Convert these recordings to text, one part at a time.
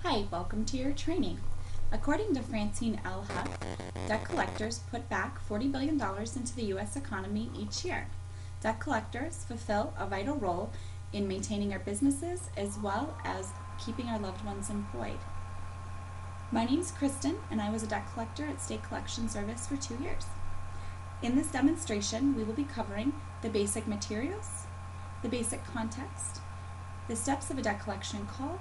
Hi, welcome to your training. According to Francine L. Huff, debt collectors put back $40 billion into the U.S. economy each year. Debt collectors fulfill a vital role in maintaining our businesses as well as keeping our loved ones employed. My name is Kristen, and I was a debt collector at State Collection Service for 2 years. In this demonstration, we will be covering the basic materials, the basic context, the steps of a debt collection call,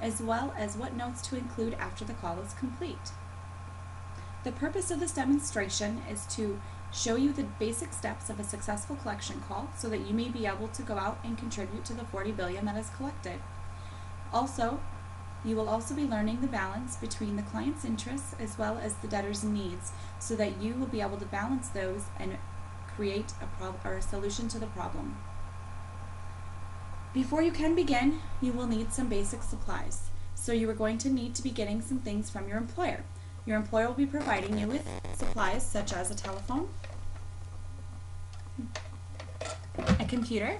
as well as what notes to include after the call is complete. The purpose of this demonstration is to show you the basic steps of a successful collection call so that you may be able to go out and contribute to the $40 billion that is collected. Also, you will also be learning the balance between the client's interests as well as the debtor's needs so that you will be able to balance those and create a solution to the problem. Before you can begin, you will need some basic supplies. So you are going to need to be getting some things from your employer. Your employer will be providing you with supplies such as a telephone, a computer,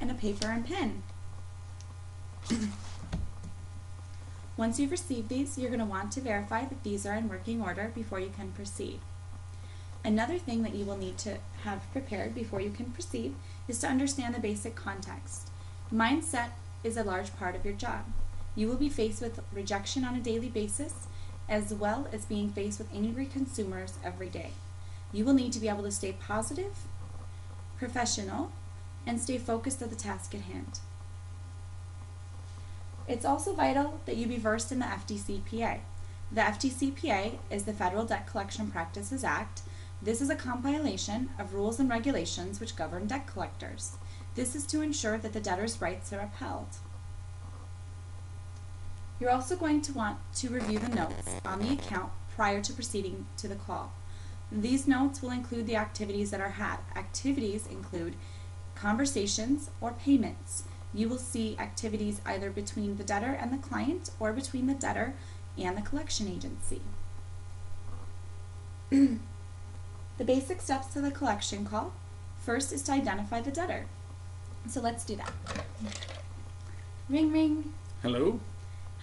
and a paper and pen. Once you've received these, you're going to want to verify that these are in working order before you can proceed. Another thing that you will need to have prepared before you can proceed is to understand the basic context. Mindset is a large part of your job. You will be faced with rejection on a daily basis as well as being faced with angry consumers every day. You will need to be able to stay positive, professional, and stay focused on the task at hand. It's also vital that you be versed in the FDCPA. The FDCPA is the Federal Debt Collection Practices Act. This is a compilation of rules and regulations which govern debt collectors. This is to ensure that the debtor's rights are upheld. You're also going to want to review the notes on the account prior to proceeding to the call. These notes will include the activities that are had. Activities include conversations or payments. You will see activities either between the debtor and the client or between the debtor and the collection agency. The basic steps to the collection call. First is to identify the debtor. So let's do that. Ring, ring. Hello?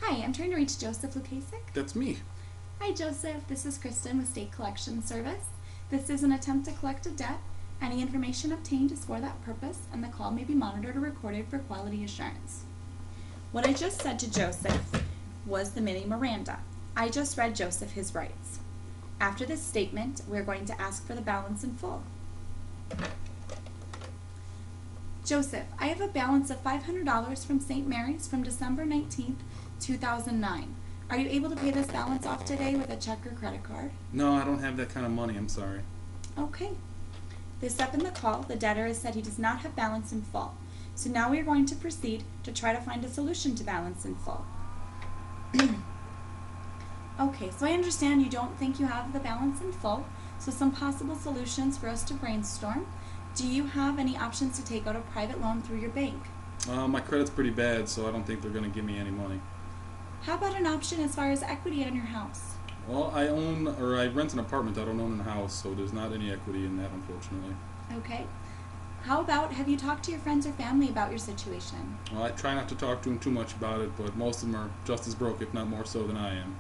Hi, I'm trying to reach Joseph Lukasik. That's me. Hi, Joseph. This is Kristen with State Collection Service. This is an attempt to collect a debt. Any information obtained is for that purpose, and the call may be monitored or recorded for quality assurance. What I just said to Joseph was the mini Miranda. I just read Joseph his rights. After this statement, we're going to ask for the balance in full. Joseph, I have a balance of $500 from St. Mary's from December 19th, 2009. Are you able to pay this balance off today with a check or credit card? No, I don't have that kind of money, I'm sorry. Okay. This step in the call, the debtor has said he does not have balance in full. So now we are going to proceed to try to find a solution to balance in full. Okay, so I understand you don't think you have the balance in full, so some possible solutions for us to brainstorm. Do you have any options to take out a private loan through your bank? My credit's pretty bad, so I don't think they're going to give me any money. How about an option as far as equity on your house? Well, I rent an apartment. I don't own a house, so there's not any equity in that, unfortunately. Okay. How about, have you talked to your friends or family about your situation? Well, I try not to talk to them too much about it, but most of them are just as broke, if not more so, than I am.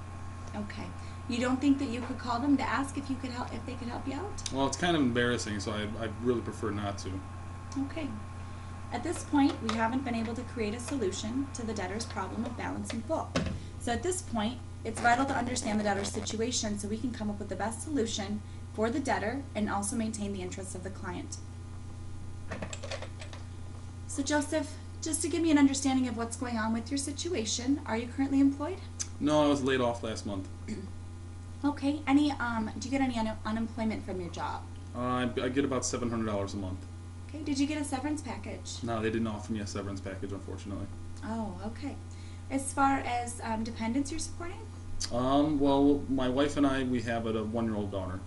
Okay. You don't think that you could call them to ask if you could help, if they could help you out? Well, it's kind of embarrassing, so I really prefer not to. Okay. At this point, we haven't been able to create a solution to the debtor's problem of balance in full. So at this point, it's vital to understand the debtor's situation so we can come up with the best solution for the debtor and also maintain the interests of the client. So Joseph, just to give me an understanding of what's going on with your situation, are you currently employed? No, I was laid off last month. Okay. Do you get any unemployment from your job? I get about $700 a month. Okay. Did you get a severance package? No, they didn't offer me a severance package, unfortunately. Oh, okay. As far as dependents you're supporting? Well, my wife and I, we have a 1-year-old daughter.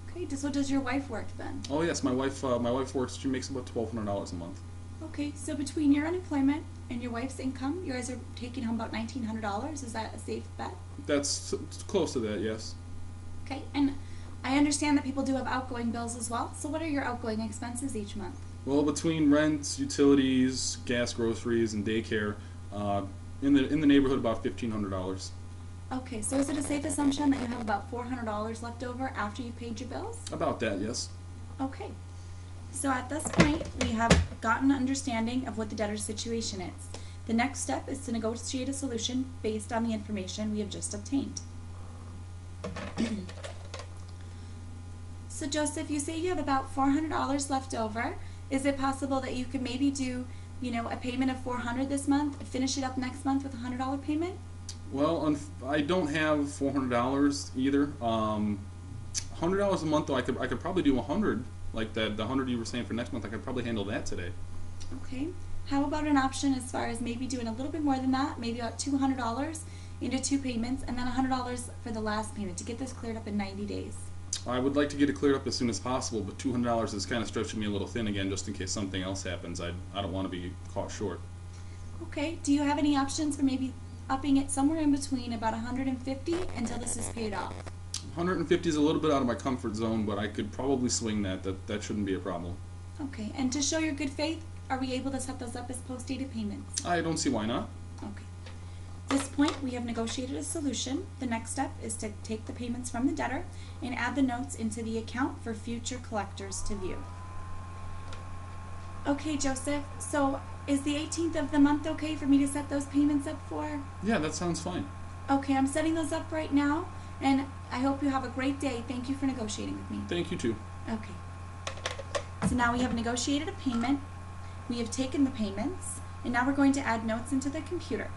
Okay. So does your wife work then? Oh yes, my wife works. She makes about $1,200 a month. Okay. So between your unemployment and your wife's income, you guys are taking home about $1,900. Is that a safe bet? That's close to that, yes. Okay. And I understand that people do have outgoing bills as well. So what are your outgoing expenses each month? Well, between rent, utilities, gas, groceries, and daycare, In the neighborhood about $1,500. Okay, so is it a safe assumption that you have about $400 left over after you paid your bills? About that, yes. Okay. So at this point, we have gotten an understanding of what the debtor's situation is. The next step is to negotiate a solution based on the information we have just obtained. So Joseph, you say you have about $400 left over. Is it possible that you could maybe do, a payment of $400 this month, finish it up next month with a $100 payment? Well, I don't have $400 either. $100 a month though, I could probably do 100, like the 100 you were saying for next month. I could probably handle that today. Okay. How about an option as far as maybe doing a little bit more than that, maybe about $200 into 2 payments, and then $100 for the last payment to get this cleared up in 90 days? I would like to get it cleared up as soon as possible, but $200 is kind of stretching me a little thin again, just in case something else happens. I don't want to be caught short. Okay. Do you have any options for maybe upping it somewhere in between about 150 until this is paid off? 150 is a little bit out of my comfort zone, but I could probably swing that. That shouldn't be a problem. Okay. And to show your good faith, are we able to set those up as post-dated payments? I don't see why not. Okay. At this point, we have negotiated a solution. The next step is to take the payments from the debtor and add the notes into the account for future collectors to view. Okay, Joseph, so is the 18th of the month okay for me to set those payments up for? Yeah, that sounds fine. Okay, I'm setting those up right now, and I hope you have a great day. Thank you for negotiating with me. Thank you too. Okay. So now we have negotiated a payment, we have taken the payments, and now we're going to add notes into the computer.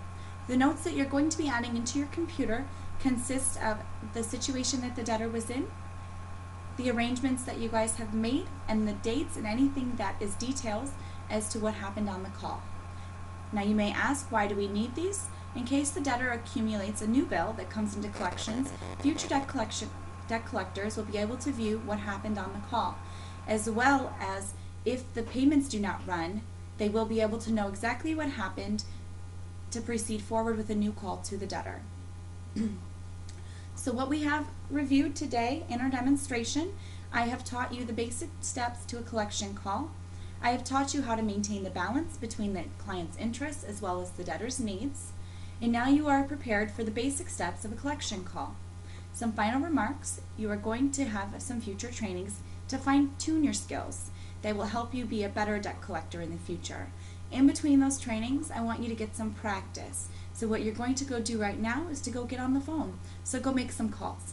The notes that you're going to be adding into your computer consist of the situation that the debtor was in, the arrangements that you guys have made, and the dates and anything that is details as to what happened on the call. Now you may ask, why do we need these? In case the debtor accumulates a new bill that comes into collections, future debt collectors will be able to view what happened on the call, as well as if the payments do not run, they will be able to know exactly what happened to proceed forward with a new call to the debtor. So what we have reviewed today in our demonstration, I have taught you the basic steps to a collection call. I have taught you how to maintain the balance between the client's interests as well as the debtor's needs. And now you are prepared for the basic steps of a collection call. Some final remarks: you are going to have some future trainings to fine-tune your skills that will help you be a better debt collector in the future. In between those trainings, I want you to get some practice. So what you're going to go do right now is to go get on the phone. So go make some calls.